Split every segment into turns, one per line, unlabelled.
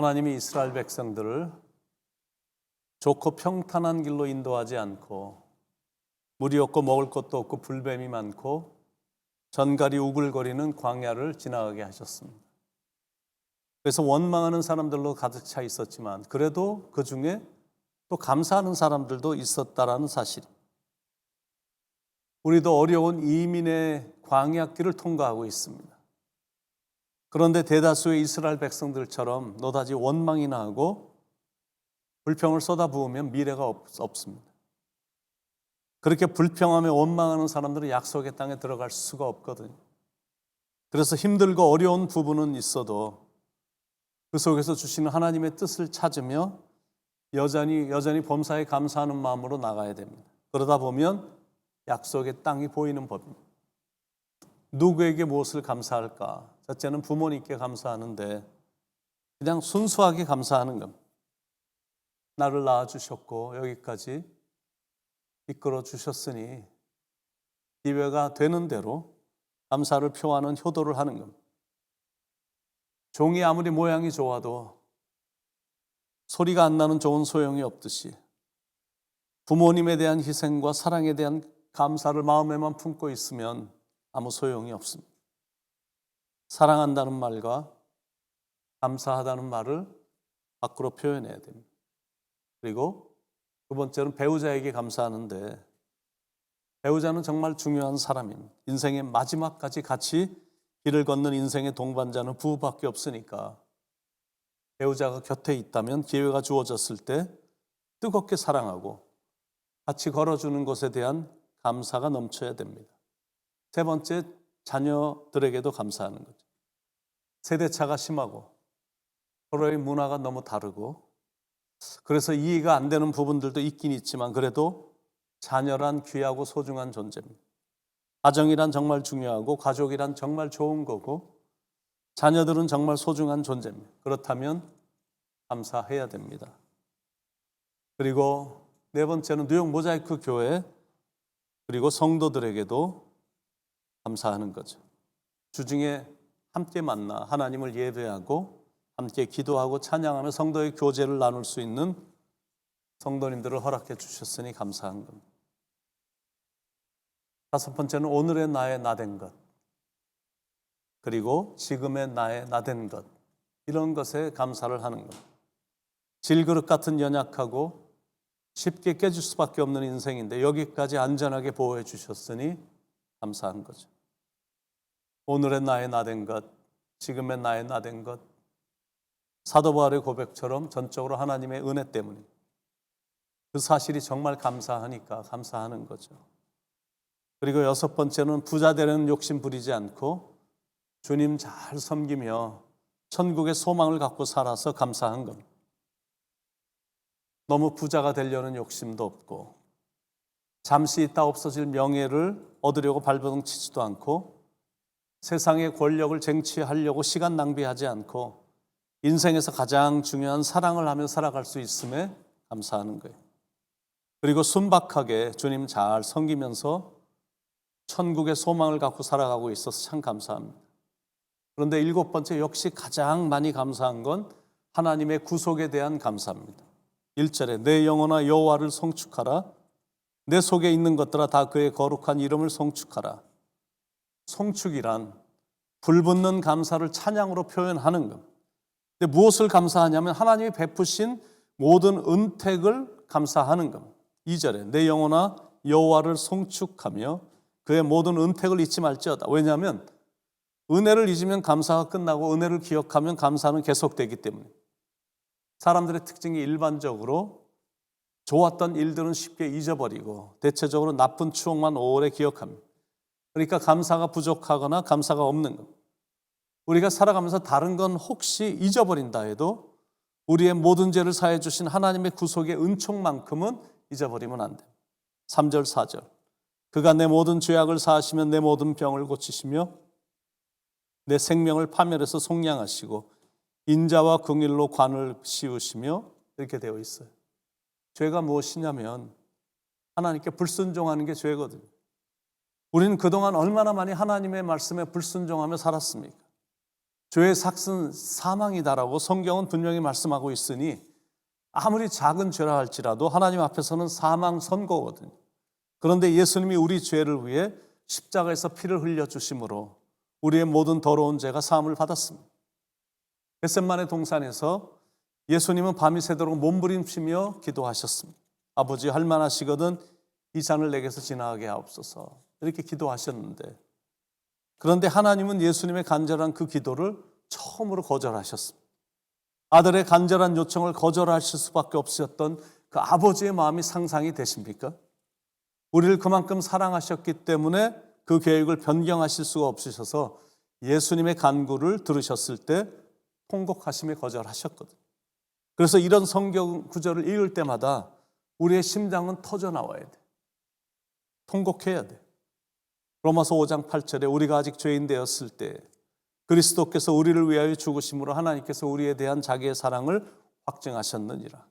하나님이 이스라엘 백성들을 좋고 평탄한 길로 인도하지 않고 물이 없고 먹을 것도 없고 불뱀이 많고 전갈이 우글거리는 광야를 지나가게 하셨습니다. 그래서 원망하는 사람들로 가득 차 있었지만 그래도 그 중에 또 감사하는 사람들도 있었다라는 사실. 우리도 어려운 이민의 광야길을 통과하고 있습니다. 그런데 대다수의 이스라엘 백성들처럼 노다지 원망이나 하고 불평을 쏟아부으면 미래가 없습니다. 그렇게 불평하며 원망하는 사람들은 약속의 땅에 들어갈 수가 없거든요. 그래서 힘들고 어려운 부분은 있어도 그 속에서 주시는 하나님의 뜻을 찾으며 여전히 범사에 감사하는 마음으로 나가야 됩니다. 그러다 보면 약속의 땅이 보이는 법입니다. 누구에게 무엇을 감사할까? 첫째는 부모님께 감사하는데 그냥 순수하게 감사하는 겁니다. 나를 낳아주셨고 여기까지 이끌어 주셨으니 기회가 되는 대로 감사를 표하는 효도를 하는 겁니다. 종이 아무리 모양이 좋아도 소리가 안 나는 종은 소용이 없듯이 부모님에 대한 희생과 사랑에 대한 감사를 마음에만 품고 있으면 아무 소용이 없습니다. 사랑한다는 말과 감사하다는 말을 밖으로 표현해야 됩니다. 그리고 두 번째는 배우자에게 감사하는데 배우자는 정말 중요한 사람입니다. 인생의 마지막까지 같이 길을 걷는 인생의 동반자는 부부밖에 없으니까 배우자가 곁에 있다면 기회가 주어졌을 때 뜨겁게 사랑하고 같이 걸어주는 것에 대한 감사가 넘쳐야 됩니다. 세 번째, 자녀들에게도 감사하는 거죠. 세대차가 심하고 서로의 문화가 너무 다르고 그래서 이해가 안 되는 부분들도 있긴 있지만 그래도 자녀란 귀하고 소중한 존재입니다. 가정이란 정말 중요하고 가족이란 정말 좋은 거고 자녀들은 정말 소중한 존재입니다. 그렇다면 감사해야 됩니다. 그리고 네 번째는 뉴욕 모자이크 교회 그리고 성도들에게도 감사하는 거죠. 주중에 함께 만나 하나님을 예배하고 함께 기도하고 찬양하며 성도의 교제를 나눌 수 있는 성도님들을 허락해 주셨으니 감사한 겁니다. 다섯 번째는 오늘의 나의 나된 것 그리고 지금의 나의 나된 것 이런 것에 감사를 하는 것. 질그릇 같은 연약하고 쉽게 깨질 수밖에 없는 인생인데 여기까지 안전하게 보호해 주셨으니 감사한 거죠. 오늘의 나의 나된 것, 지금의 나의 나된 것, 사도 바울의 고백처럼 전적으로 하나님의 은혜 때문에 그 사실이 정말 감사하니까 감사하는 거죠. 그리고 여섯 번째는 부자 되려는 욕심 부리지 않고 주님 잘 섬기며 천국의 소망을 갖고 살아서 감사한 겁니다. 너무 부자가 되려는 욕심도 없고 잠시 있다 없어질 명예를 얻으려고 발버둥 치지도 않고 세상의 권력을 쟁취하려고 시간 낭비하지 않고 인생에서 가장 중요한 사랑을 하며 살아갈 수 있음에 감사하는 거예요. 그리고 순박하게 주님 잘 섬기면서 천국의 소망을 갖고 살아가고 있어서 참 감사합니다. 그런데 일곱 번째 역시 가장 많이 감사한 건 하나님의 구속에 대한 감사입니다. 1절에 내 영혼아 여호와를 송축하라. 내 속에 있는 것들아 다 그의 거룩한 이름을 송축하라. 송축이란 불붙는 감사를 찬양으로 표현하는 것. 근데 무엇을 감사하냐면 하나님이 베푸신 모든 은택을 감사하는 것. 2절에 내 영혼아 여호와를 송축하며 그의 모든 은택을 잊지 말지어다. 왜냐하면 은혜를 잊으면 감사가 끝나고 은혜를 기억하면 감사는 계속되기 때문에 사람들의 특징이 일반적으로 좋았던 일들은 쉽게 잊어버리고 대체적으로 나쁜 추억만 오래 기억합니다. 그러니까 감사가 부족하거나 감사가 없는 것. 우리가 살아가면서 다른 건 혹시 잊어버린다 해도 우리의 모든 죄를 사해 주신 하나님의 구속의 은총만큼은 잊어버리면 안 돼요. 3절 4절 그가 내 모든 죄악을 사하시면 내 모든 병을 고치시며 내 생명을 파멸해서 속량하시고 인자와 긍휼로 관을 씌우시며 이렇게 되어 있어요. 죄가 무엇이냐면 하나님께 불순종하는 게 죄거든요. 우리는 그동안 얼마나 많이 하나님의 말씀에 불순종하며 살았습니까? 죄의 삭은 사망이다라고 성경은 분명히 말씀하고 있으니 아무리 작은 죄라 할지라도 하나님 앞에서는 사망 선고거든요. 그런데 예수님이 우리 죄를 위해 십자가에서 피를 흘려주심으로 우리의 모든 더러운 죄가 사함을 받았습니다. 겟세마네 동산에서 예수님은 밤이 새도록 몸부림치며 기도하셨습니다. 아버지, 할만하시거든 이 잔을 내게서 지나가게 하옵소서, 이렇게 기도하셨는데, 그런데 하나님은 예수님의 간절한 그 기도를 처음으로 거절하셨습니다. 아들의 간절한 요청을 거절하실 수밖에 없었던 그 아버지의 마음이 상상이 되십니까? 우리를 그만큼 사랑하셨기 때문에 그 계획을 변경하실 수가 없으셔서 예수님의 간구를 들으셨을 때 통곡하심에 거절하셨거든요. 그래서 이런 성경 구절을 읽을 때마다 우리의 심장은 터져 나와야 돼. 통곡해야 돼. 로마서 5장 8절에 우리가 아직 죄인 되었을 때 그리스도께서 우리를 위하여 죽으심으로 하나님께서 우리에 대한 자기의 사랑을 확증하셨느니라.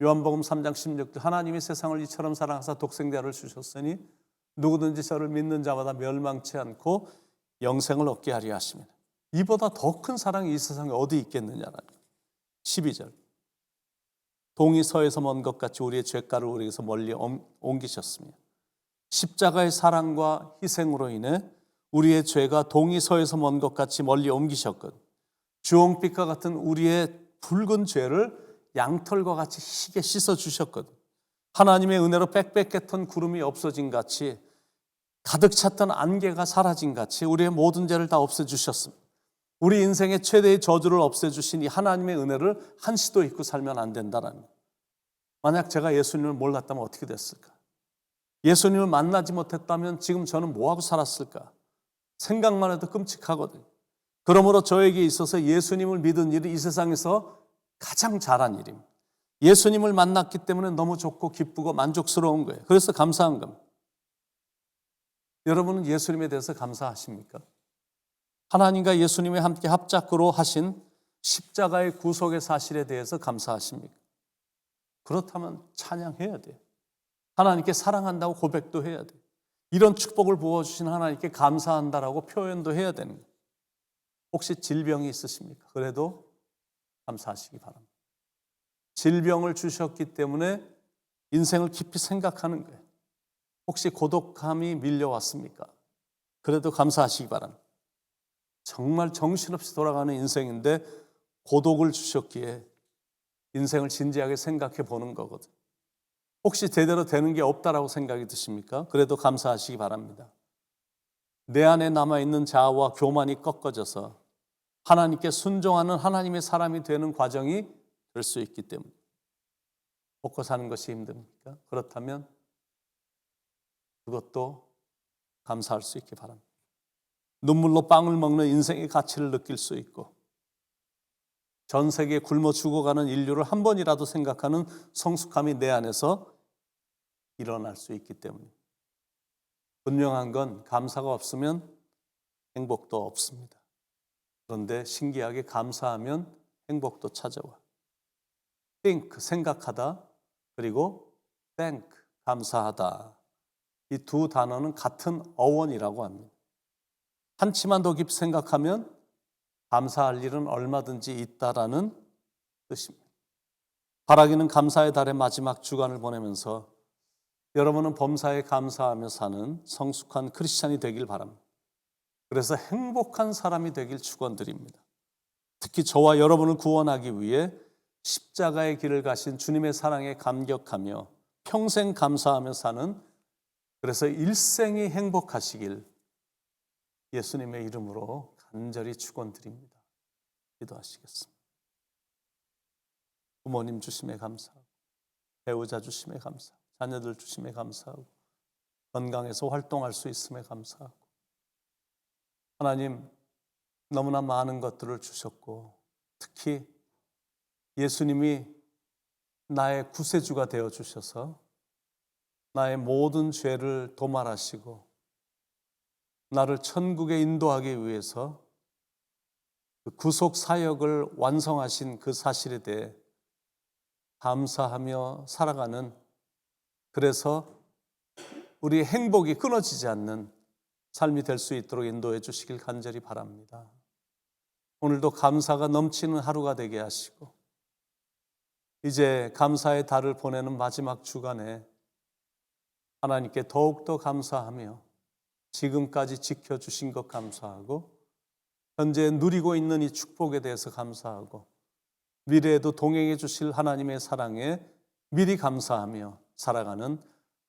요한복음 3장 16절 하나님이 세상을 이처럼 사랑하사 독생자를 주셨으니 누구든지 저를 믿는 자마다 멸망치 않고 영생을 얻게 하려 하십니다. 이보다 더 큰 사랑이 이 세상에 어디 있겠느냐라는 거예요. 12절 동이 서에서 먼 것 같이 우리의 죄가를 우리에게서 멀리 옮기셨으며 십자가의 사랑과 희생으로 인해 우리의 죄가 동이 서에서 먼 것 같이 멀리 옮기셨거든. 주홍빛과 같은 우리의 붉은 죄를 양털과 같이 희게 씻어주셨거든. 하나님의 은혜로 빽빽했던 구름이 없어진 같이, 가득 찼던 안개가 사라진 같이 우리의 모든 죄를 다 없애주셨습니다. 우리 인생의 최대의 저주를 없애주신 이 하나님의 은혜를 한시도 잊고 살면 안 된다는 거예요. 만약 제가 예수님을 몰랐다면 어떻게 됐을까? 예수님을 만나지 못했다면 지금 저는 뭐하고 살았을까? 생각만 해도 끔찍하거든요. 그러므로 저에게 있어서 예수님을 믿은 일이 이 세상에서 가장 잘한 일입니다. 예수님을 만났기 때문에 너무 좋고 기쁘고 만족스러운 거예요. 그래서 감사한 겁니다. 여러분은 예수님에 대해서 감사하십니까? 하나님과 예수님이 함께 합작으로 하신 십자가의 구속의 사실에 대해서 감사하십니까? 그렇다면 찬양해야 돼요. 하나님께 사랑한다고 고백도 해야 돼요. 이런 축복을 부어주신 하나님께 감사한다라고 표현도 해야 되는 거예요. 혹시 질병이 있으십니까? 그래도 감사하시기 바랍니다. 질병을 주셨기 때문에 인생을 깊이 생각하는 거예요. 혹시 고독함이 밀려왔습니까? 그래도 감사하시기 바랍니다. 정말 정신없이 돌아가는 인생인데 고독을 주셨기에 인생을 진지하게 생각해 보는 거거든요. 혹시 제대로 되는 게 없다라고 생각이 드십니까? 그래도 감사하시기 바랍니다. 내 안에 남아있는 자아와 교만이 꺾어져서 하나님께 순종하는 하나님의 사람이 되는 과정이 될 수 있기 때문에. 먹고 사는 것이 힘듭니까? 그렇다면 그것도 감사할 수 있기 바랍니다. 눈물로 빵을 먹는 인생의 가치를 느낄 수 있고, 전 세계에 굶어 죽어가는 인류를 한 번이라도 생각하는 성숙함이 내 안에서 일어날 수 있기 때문에. 분명한 건 감사가 없으면 행복도 없습니다. 그런데 신기하게 감사하면 행복도 찾아와. think, 생각하다, 그리고 thank, 감사하다. 이 두 단어는 같은 어원이라고 합니다. 한치만 더 깊이 생각하면 감사할 일은 얼마든지 있다라는 뜻입니다. 바라기는 감사의 달의 마지막 주간을 보내면서 여러분은 범사에 감사하며 사는 성숙한 크리스찬이 되길 바랍니다. 그래서 행복한 사람이 되길 축원드립니다. 특히 저와 여러분을 구원하기 위해 십자가의 길을 가신 주님의 사랑에 감격하며 평생 감사하며 사는, 그래서 일생이 행복하시길 예수님의 이름으로 간절히 축원드립니다. 기도하시겠습니다. 부모님 주심에 감사하고, 배우자 주심에 감사하고, 자녀들 주심에 감사하고, 건강해서 활동할 수 있음에 감사하고, 하나님 너무나 많은 것들을 주셨고, 특히 예수님이 나의 구세주가 되어 주셔서 나의 모든 죄를 도말하시고 나를 천국에 인도하기 위해서 그 구속 사역을 완성하신 그 사실에 대해 감사하며 살아가는, 그래서 우리의 행복이 끊어지지 않는 삶이 될 수 있도록 인도해 주시길 간절히 바랍니다. 오늘도 감사가 넘치는 하루가 되게 하시고 이제 감사의 달을 보내는 마지막 주간에 하나님께 더욱더 감사하며 지금까지 지켜주신 것 감사하고 현재 누리고 있는 이 축복에 대해서 감사하고 미래에도 동행해 주실 하나님의 사랑에 미리 감사하며 살아가는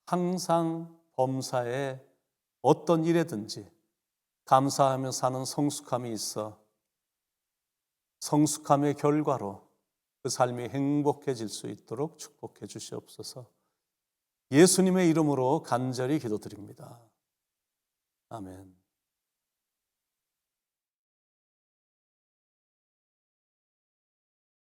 항상 범사에 어떤 일에든지 감사하며 사는 성숙함이 있어 성숙함의 결과로 그 삶이 행복해질 수 있도록 축복해 주시옵소서. 예수님의 이름으로 간절히 기도드립니다. 아멘.